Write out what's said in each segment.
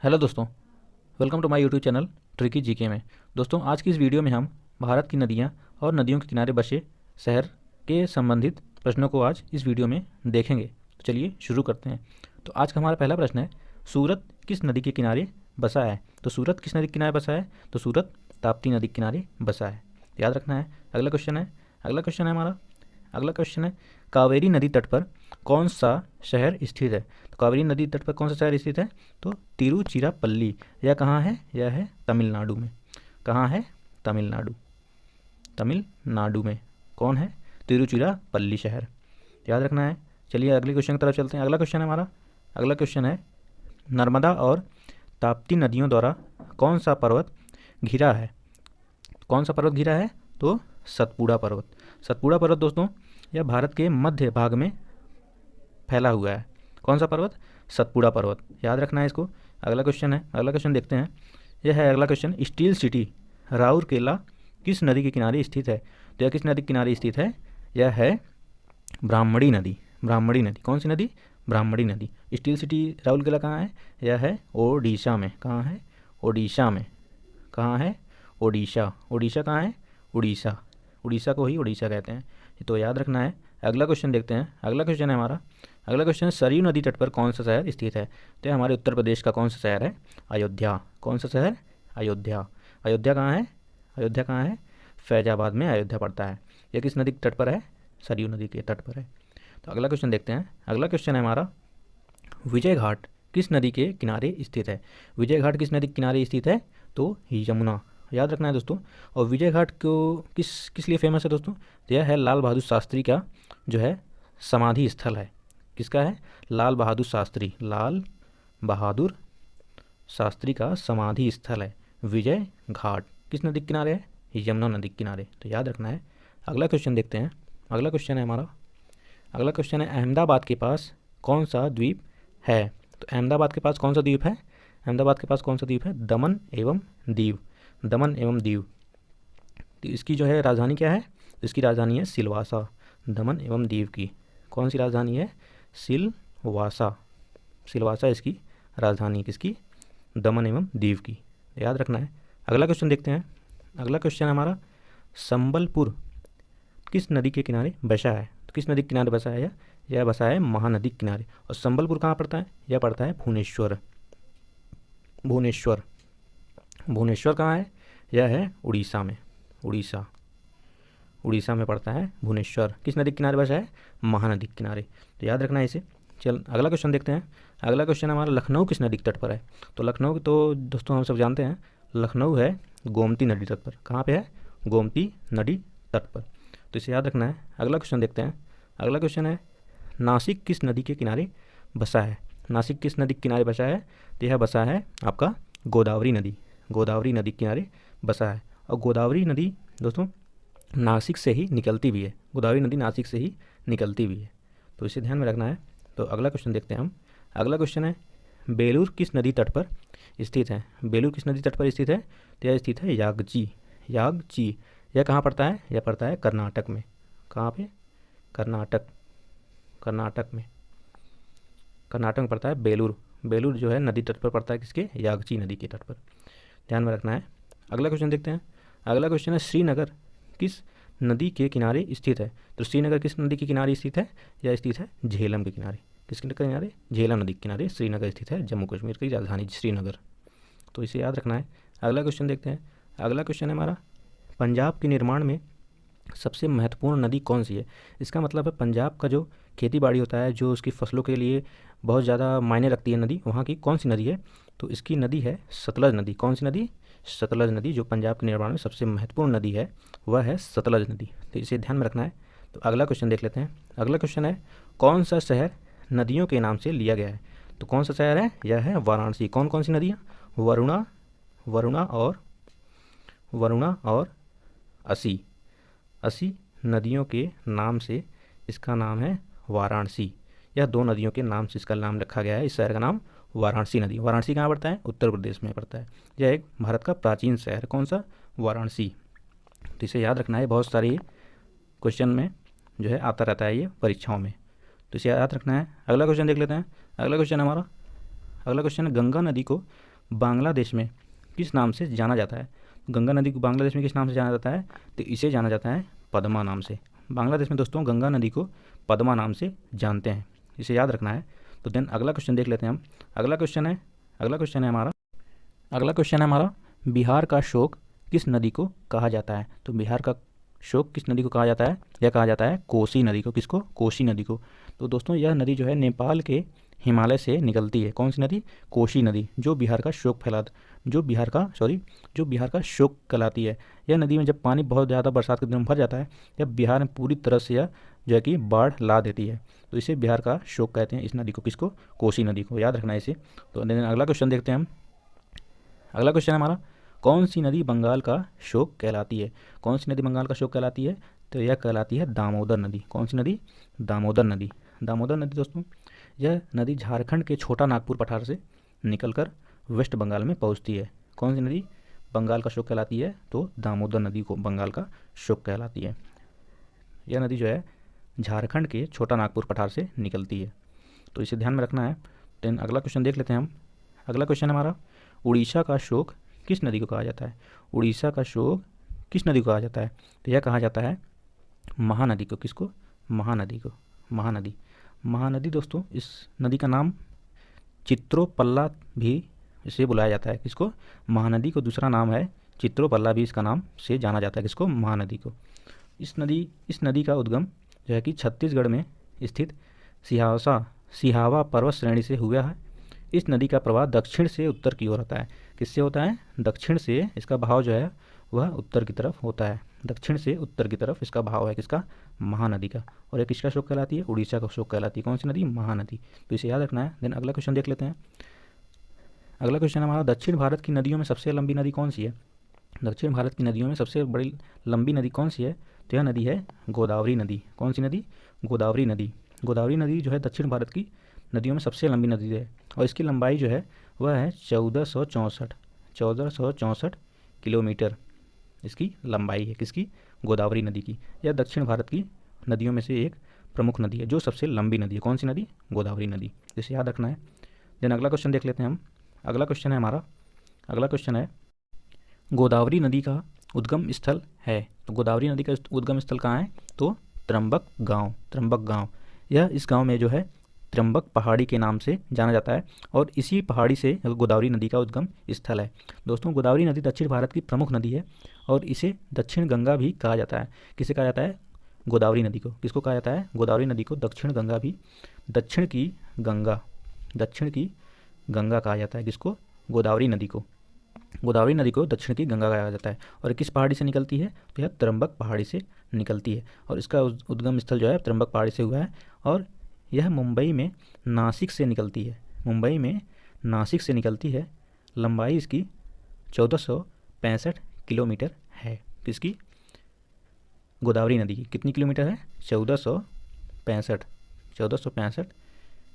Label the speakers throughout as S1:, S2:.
S1: Hello दोस्तों, welcome to my YouTube channel tricky GK में। दोस्तों, आज की इस वीडियो में हम भारत की नदियाँ और नदियों के किनारे बसे शहर के संबंधित प्रश्नों को आज इस वीडियो में देखेंगे। तो चलिए शुरू करते हैं। तो आज का हमारा पहला प्रश्न है, सूरत किस नदी के किनारे बसा है? तो सूरत किस नदी के किनारे बसा है? तो सूरत ताप्ती नदी के किनारे बसा है, याद रखना है। अगला क्वेश्चन है हमारा, अगला क्वेश्चन है, कावेरी नदी तट पर कौन सा शहर स्थित है? तो कावेरी नदी तट पर कौन सा शहर स्थित है? तो तिरुचिरापल्ली। यह कहाँ है? यह है तमिलनाडु में। कहाँ है? तमिलनाडु। तमिलनाडु में कौन है? तिरुचिरापल्ली शहर, याद रखना है। चलिए अगले क्वेश्चन की तरफ चलते हैं। अगला क्वेश्चन है हमारा, अगला क्वेश्चन है, नर्मदा और ताप्ती नदियों द्वारा कौन सा पर्वत घिरा है? कौन सा पर्वत घिरा है? तो सतपुड़ा पर्वत। सतपुड़ा पर्वत दोस्तों, यह भारत के मध्य भाग में फैला हुआ है। कौन सा पर्वत? सतपुड़ा पर्वत, याद रखना है इसको। अगला क्वेश्चन है, अगला क्वेश्चन देखते हैं। यह है अगला क्वेश्चन, स्टील सिटी राउरकेला किस नदी के किनारे स्थित है? तो यह किस नदी के किनारे स्थित है? यह है ब्राह्मणी नदी। ब्राह्मणी नदी, कौन सी नदी? ब्राह्मणी नदी। स्टील सिटी राउरकेला कहाँ है? यह है ओडिशा में। कहाँ है? ओडिशा में। कहाँ है? ओडिशा। ओडिशा कहाँ है? उड़ीसा। उड़ीसा को ही उड़ीसा कहते हैं, तो याद रखना है। अगला क्वेश्चन देखते हैं। अगला क्वेश्चन है हमारा, अगला क्वेश्चन है, सरयू नदी तट पर कौन सा शहर स्थित है? तो ये हमारे उत्तर प्रदेश का कौन सा शहर है? अयोध्या। कौन सा शहर? अयोध्या। अयोध्या कहाँ है? अयोध्या कहाँ है? फैजाबाद में अयोध्या पड़ता है। यह किस नदी के तट पर है? सरयू नदी के तट पर है। तो अगला क्वेश्चन देखते हैं। अगला क्वेश्चन है हमारा, विजय घाट किस नदी के किनारे स्थित है? विजय घाट किस नदी के किनारे स्थित है? तो यमुना, याद रखना है दोस्तों। और विजय घाट को किस किस लिए फेमस है दोस्तों? तो यह है लाल बहादुर शास्त्री का जो है समाधि स्थल है। किसका है? लाल बहादुर शास्त्री। लाल बहादुर शास्त्री का समाधि स्थल है विजय घाट। किस नदी के किनारे है? यमुना नदी के किनारे, तो याद रखना है। अगला क्वेश्चन देखते हैं। अगला क्वेश्चन है हमारा, अगला क्वेश्चन है, अहमदाबाद के पास कौन सा द्वीप है? तो अहमदाबाद के पास कौन सा द्वीप है? अहमदाबाद के पास कौन सा द्वीप है? दमन एवं दीव। दमन एवं दीव। तो इसकी जो है राजधानी क्या है? तो इसकी राजधानी है सिलवासा। दमन एवं दीव की कौन सी राजधानी है? सिलवासा। सिलवासा इसकी राजधानी, किसकी? दमन एवं दीव की, याद रखना है। अगला क्वेश्चन देखते हैं। अगला क्वेश्चन है हमारा, संबलपुर किस नदी के किनारे बसा है? तो किस नदी के किनारे बसा है? यह बसा है महानदी के किनारे। और संबलपुर कहाँ पड़ता है? यह पड़ता है भुवनेश्वर। भुवनेश्वर। भुवनेश्वर कहाँ है? यह है उड़ीसा में। उड़ीसा। उड़ीसा में पड़ता है भुवनेश्वर। किस नदी के किनारे बसा है? महानदी के किनारे, तो याद रखना है इसे। चल अगला क्वेश्चन देखते हैं। अगला क्वेश्चन हमारा, लखनऊ किस नदी के तट पर है? तो लखनऊ तो दोस्तों हम सब जानते हैं, लखनऊ है गोमती नदी तट पर। कहाँ पे है? गोमती नदी तट पर, तो इसे याद रखना है। अगला क्वेश्चन देखते हैं। अगला क्वेश्चन है, नासिक किस नदी के किनारे बसा है? नासिक किस नदी के किनारे बसा है? तो यह बसा है आपका गोदावरी नदी। गोदावरी नदी के किनारे बसा है। और गोदावरी नदी दोस्तों नासिक से ही निकलती भी है। गोदावरी नदी नासिक से ही निकलती भी है, तो इसे ध्यान में रखना है। तो अगला क्वेश्चन देखते हैं हम। अगला क्वेश्चन है, बेलूर किस नदी तट पर स्थित है? बेलूर किस नदी तट पर स्थित है? तो यह स्थित है यागची। यागची। यह कहाँ पड़ता है? यह पड़ता है कर्नाटक में। कहाँ पे? कर्नाटक। कर्नाटक में। कर्नाटक में पड़ता है बेलूर। बेलूर जो है नदी तट पर पड़ता है, किसके? यागची नदी के तट पर, ध्यान में रखना है। अगला क्वेश्चन देखते हैं। अगला क्वेश्चन है, श्रीनगर किस नदी के किनारे स्थित है? तो श्रीनगर किस नदी के किनारे स्थित है? यह स्थित है झेलम के किनारे। किसके किनारे? झेलम नदी के किनारे श्रीनगर स्थित है, जम्मू कश्मीर की राजधानी श्रीनगर, तो इसे याद रखना है। अगला क्वेश्चन देखते हैं। अगला क्वेश्चन है हमारा, पंजाब के निर्माण में सबसे महत्वपूर्ण नदी कौन सी है? इसका मतलब है पंजाब का जो खेती बाड़ी होता है, जो उसकी फसलों के लिए बहुत ज़्यादा मायने रखती है नदी, वहाँ की कौन सी नदी है? तो इसकी नदी है सतलज नदी। कौन सी नदी? सतलज नदी। जो पंजाब के निर्माण में सबसे महत्वपूर्ण नदी है वह है सतलज नदी, तो इसे ध्यान में रखना है। तो अगला क्वेश्चन देख लेते हैं। अगला क्वेश्चन है, कौन सा शहर नदियों के नाम से लिया गया है? तो कौन सा शहर है? यह है वाराणसी। कौन कौन सी नदियाँ? वरुणा, वरुणा और असी। असी नदियों के नाम से इसका नाम है वाराणसी। यह दो नदियों के नाम से इसका नाम रखा गया है। इस शहर का नाम वाराणसी नदी। वाराणसी कहाँ पड़ता है? उत्तर प्रदेश में पड़ता है। यह एक भारत का प्राचीन शहर, कौन सा? वाराणसी, तो इसे याद रखना है। बहुत सारी क्वेश्चन में जो है आता रहता है ये परीक्षाओं में, तो इसे याद रखना है। अगला क्वेश्चन देख लेते हैं। अगला क्वेश्चन हमारा, अगला क्वेश्चन है, गंगा नदी को बांग्लादेश में किस नाम से जाना जाता है? गंगा नदी को बांग्लादेश में किस नाम से जाना जाता है? तो इसे जाना जाता है पद्मा नाम से। बांग्लादेश में दोस्तों गंगा नदी को पद्मा नाम से जानते हैं, इसे याद रखना है। तो देन अगला क्वेश्चन देख लेते हैं हम। अगला क्वेश्चन है हमारा बिहार का शोक किस नदी को कहा जाता है? तो बिहार का शोक किस नदी को कहा जाता है? यह कहा जाता है कोसी नदी को। किसको? कोसी नदी को। तो दोस्तों यह नदी जो है नेपाल के हिमालय से निकलती है। कौन सी नदी? कोसी नदी, जो बिहार का शोक जो बिहार का शोक कहलाती है। यह नदी में जब पानी बहुत ज़्यादा बरसात के दिनों में भर जाता है, यह बिहार में पूरी तरह से यह जो है कि बाढ़ ला देती है। तो इसे बिहार का शोक कहते हैं, इस नदी को। किसको? कोसी नदी को। याद रखना है इसे। तो अगला क्वेश्चन देखते हैं हम। अगला क्वेश्चन है हमारा कौन सी नदी बंगाल का शोक कहलाती है? कौन सी नदी बंगाल का शोक कहलाती है? तो यह कहलाती है दामोदर नदी। कौन सी नदी? दामोदर नदी। दामोदर नदी दोस्तों, यह नदी झारखंड के छोटा नागपुर पठार से निकलकर वेस्ट बंगाल में पहुंचती है। कौन सी नदी बंगाल का शोक कहलाती है? तो दामोदर नदी को बंगाल का शोक कहलाती है। यह नदी जो है झारखंड के छोटा नागपुर पठार से निकलती है, तो इसे ध्यान में रखना है। देन अगला क्वेश्चन देख लेते हैं हम। अगला क्वेश्चन है हमारा उड़ीसा का शोक किस नदी को कहा जाता है? उड़ीसा का शोक किस नदी को कहा जाता है? तो यह कहा जाता है महानदी को। किसको? महानदी को। महानदी दोस्तों, इस नदी का नाम चित्रोपल्ला भी इसे बुलाया जाता है। किसको? महानदी को। दूसरा नाम है चित्रोपल्ला भी इसका नाम से जाना जाता है। किसको? महानदी को। इस नदी का उद्गम जो है कि छत्तीसगढ़ में स्थित सिहावा पर्वत श्रेणी से हुआ है। इस नदी का प्रवाह दक्षिण से उत्तर की ओर होता है। किससे होता है? दक्षिण से। इसका बहाव जो है वह उत्तर की तरफ होता है। दक्षिण से उत्तर की तरफ इसका बहाव है। किसका? महानदी का। और ये किसका शोक कहलाती है? उड़ीसा का शोक कहलाती है। कौन सी नदी? महानदी। तो इसे याद रखना है। देन अगला क्वेश्चन देख लेते हैं। अगला क्वेश्चन हमारा दक्षिण भारत की नदियों में सबसे लंबी नदी कौन सी है? दक्षिण भारत की नदियों में सबसे बड़ी लंबी नदी कौन सी है? तो यह नदी है गोदावरी नदी। कौन सी नदी? गोदावरी नदी। गोदावरी नदी जो है दक्षिण भारत की नदियों में सबसे लंबी नदी है, और इसकी लंबाई जो है वह है 1464 किलोमीटर इसकी लंबाई है। किसकी? गोदावरी नदी की। यह दक्षिण भारत की नदियों में से एक प्रमुख नदी है, जो सबसे लंबी नदी है। कौन सी नदी? गोदावरी नदी। इसे याद रखना है। देन अगला क्वेश्चन देख लेते हैं हम। अगला क्वेश्चन है गोदावरी नदी का उद्गम स्थल है। तो गोदावरी नदी का उद्गम स्थल कहाँ है? तो त्रंबक गांव। यह इस गांव में जो है त्रंबक पहाड़ी के नाम से जाना जाता है, और इसी पहाड़ी से गोदावरी नदी का उद्गम स्थल है। दोस्तों गोदावरी नदी दक्षिण भारत की प्रमुख नदी है, और इसे दक्षिण गंगा भी कहा जाता है। किसे कहा जाता है? गोदावरी नदी को। किसको कहा जाता है? गोदावरी नदी को दक्षिण गंगा भी। दक्षिण की गंगा कहा जाता है। किसको? गोदावरी नदी को। गोदावरी नदी को दक्षिण की गंगा कहा जाता है। और किस पहाड़ी से निकलती है? तो यह त्रंबक पहाड़ी से निकलती है, और इसका उद्गम स्थल जो है त्रंबक पहाड़ी से हुआ है, और यह मुंबई में नासिक से निकलती है। लंबाई इसकी 1465 किलोमीटर है। किसकी? गोदावरी नदी की। कितनी किलोमीटर है? 1465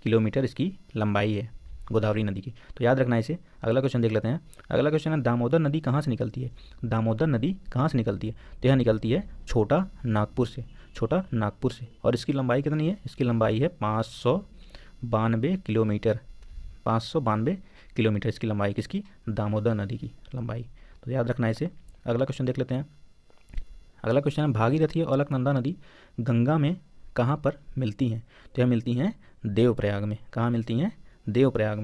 S1: किलोमीटर इसकी लंबाई है गोदावरी नदी की। तो याद रखना इसे। अगला क्वेश्चन देख लेते हैं। अगला क्वेश्चन है दामोदर नदी कहाँ से निकलती है? दामोदर नदी कहाँ से निकलती है? तो यह निकलती है छोटा नागपुर से। और इसकी लंबाई कितनी है? इसकी लंबाई है 592 किलोमीटर। 592 किलोमीटर इसकी लंबाई। किसकी? दामोदर नदी की लंबाई। तो याद रखना इसे। अगला क्वेश्चन देख लेते हैं। अगला क्वेश्चन है भागीरथी और अलकनंदा नदी गंगा में कहाँ पर मिलती हैं? तो यह मिलती हैं देवप्रयाग में। कहाँ मिलती हैं? देवप्रयाग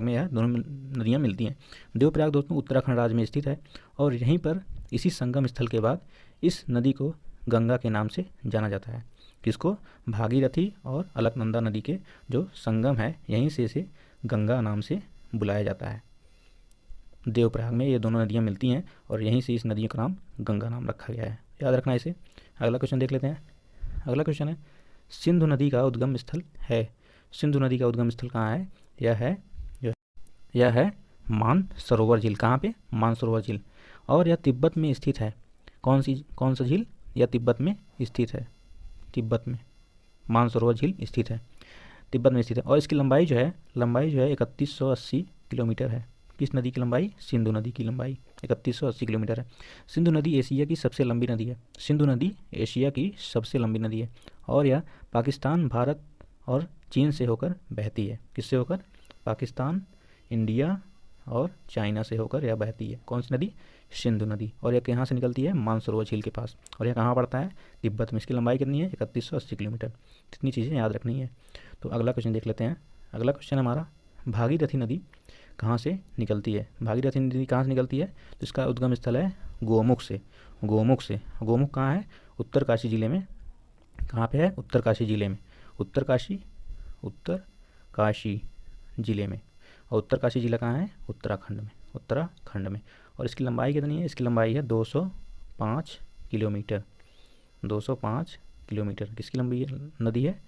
S1: में यह दोनों नदियाँ मिलती हैं। देवप्रयाग दोस्तों उत्तराखंड राज्य में स्थित है, और यहीं पर इसी संगम स्थल के बाद इस नदी को गंगा के नाम से जाना जाता है। किसको? भागीरथी और अलकनंदा नदी के जो संगम है, यहीं से इसे गंगा नाम से बुलाया जाता है। देवप्रयाग में ये दोनों नदियाँ मिलती हैं, और यहीं से इस नदियों का नाम गंगा नाम रखा गया है। याद रखना इसे। अगला क्वेश्चन देख लेते हैं। अगला क्वेश्चन है सिंधु नदी का उद्गम स्थल है। सिंधु नदी का उद्गम स्थल कहाँ है? यह है मानसरोवर झील। कहाँ पे? मानसरोवर झील। और यह तिब्बत में स्थित है। कौन सा झील? यह तिब्बत में स्थित है। मानसरोवर झील स्थित है, तिब्बत में स्थित है। और इसकी लंबाई जो है 3180 किलोमीटर है। किस नदी की लंबाई? सिंधु नदी की लंबाई 3180 किलोमीटर है। सिंधु नदी एशिया की सबसे लंबी नदी है। और यह पाकिस्तान, भारत और चीन से होकर बहती है। किससे होकर? पाकिस्तान, इंडिया, और चाइना से होकर यह बहती है। कौन सी नदी? सिंधु नदी। और यह कहाँ से निकलती है? मानसरोवर झील के पास। और यह कहाँ पड़ता है? तिब्बत में। इसकी लंबाई कितनी है? 3180 किलोमीटर। इतनी चीज़ें याद रखनी है। तो अगला क्वेश्चन देख लेते हैं। अगला क्वेश्चन हमारा, भागीरथी नदी कहाँ से निकलती है? भागीरथी नदी कहाँ से निकलती है? तो इसका उद्गम स्थल है गोमुख से। गोमुख से। गोमुख कहाँ है? उत्तरकाशी जिले में। कहाँ पे है? उत्तरकाशी जिले में। उत्तरकाशी जिले में। और उत्तरकाशी जिला कहाँ है? उत्तराखंड में। उत्तराखंड में। और इसकी लंबाई कितनी है? इसकी लंबाई है 205 किलोमीटर। 205 किलोमीटर किसकी लंबी नदी है?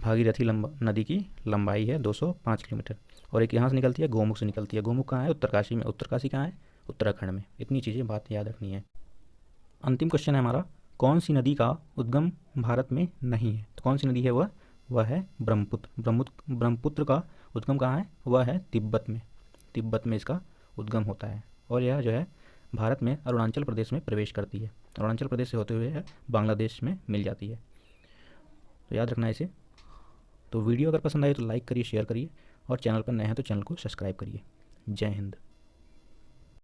S1: भागीरथी नदी की लंबाई है 205 किलोमीटर। और एक यहाँ से निकलती है, गोमुख से निकलती है। गोमुख कहाँ है? उत्तरकाशी में। उत्तरकाशी कहाँ है? उत्तराखंड में। इतनी चीज़ें बात याद रखनी है। अंतिम क्वेश्चन है हमारा, कौन सी नदी का उद्गम भारत में नहीं है? तो कौन सी नदी है वह है ब्रह्मपुत्र। ब्रह्मपुत्र का उद्गम कहाँ है? वह है तिब्बत में। तिब्बत में इसका उद्गम होता है। और यह जो है भारत में अरुणाचल प्रदेश में प्रवेश करती है। अरुणाचल प्रदेश से होते हुए बांग्लादेश में मिल जाती है। तो याद रखना है इसे। तो वीडियो अगर पसंद आए तो लाइक करिए, शेयर करिए, और चैनल पर नए हैं तो चैनल को सब्सक्राइब करिए। जय हिंद।